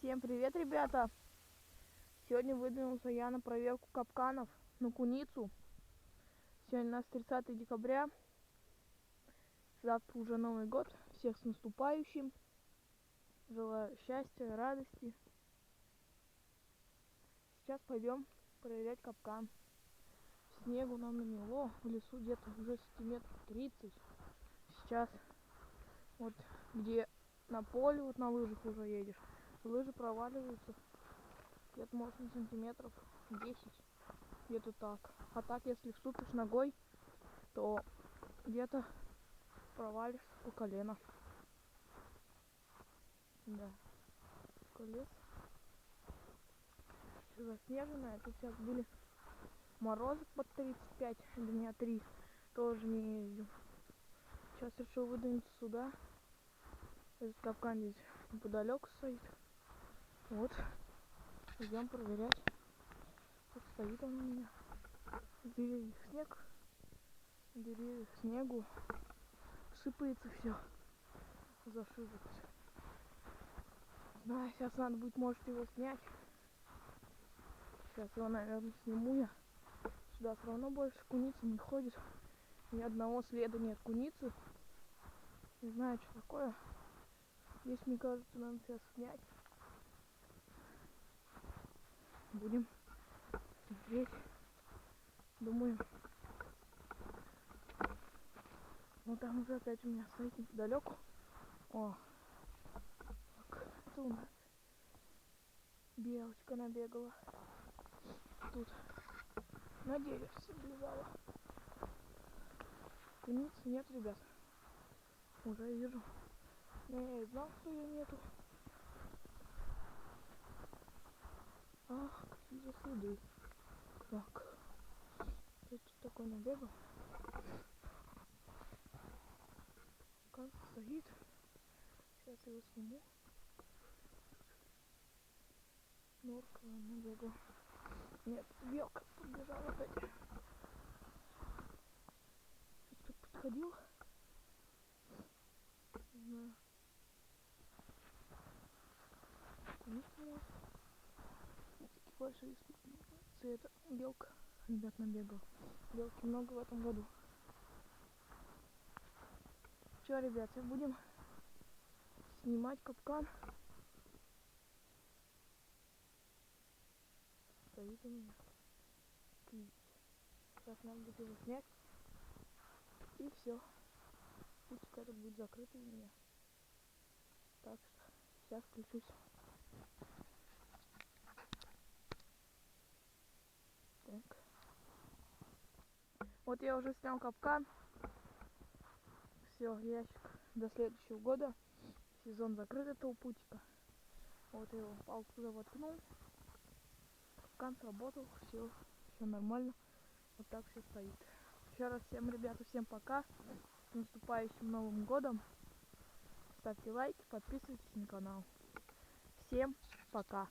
Всем привет, ребята! Сегодня выдвинулся я на проверку капканов на куницу. Сегодня у нас 30 декабря. Завтра уже Новый год. Всех с наступающим. Желаю счастья, радости. Сейчас пойдем проверять капкан. Снегу нам намело. В лесу где-то уже сантиметров 30. Сейчас вот где на поле, вот на лыжах уже едешь. Лыжи проваливаются. Где-то может на сантиметров 10. Где-то так. А так, если вступишь ногой, то где-то провалишься по колено. Да. Колес. Все заснеженное. Тут сейчас были морозы под 35, дня 3. Тоже не ездил. Сейчас решил выдвинуться сюда. Этот капкан здесь неподалеку стоит. Вот. Идем проверять. Тут стоит он у меня. В деревьях снег. В деревьях снегу. Сыпается все. Зашибается. Да, сейчас надо будет, может, его снять. Сейчас его, наверное, сниму я. Сюда все равно больше куницы не ходит. Ни одного следа нет куницы. Не знаю, что такое. Здесь, мне кажется, надо сейчас снять. Будем смотреть. Думаю. Ну там уже опять у меня стоит неподалеку. О, так, это у нас белочка набегала. Тут на деревце лежала. Куницы нет, ребят. Уже вижу. Но я и знал, что ее нету. Ах, какие же следы. Так. Кто тут такой набегал? Как стоит. Сейчас его сниму. Норка набегал. Нет, белка подбежала опять. Тут подходил. Не знаю. Куница может. Такие большие цвета. Белка, ребят, набегал. Белки много в этом году. Че, ребят, будем снимать капкан. Стоит у меня. Сейчас надо будет его снять. И все. Путик этот будет закрытый у меня. Так что сейчас включусь. Так. Вот я уже снял капкан. Все, ящик до следующего года. Сезон закрыт этого путика. Вот я его палку туда воткнул. Капкан сработал. Все нормально. Вот так все стоит. Еще раз всем, ребята, всем пока. С наступающим Новым годом. Ставьте лайки, подписывайтесь на канал. Всем пока.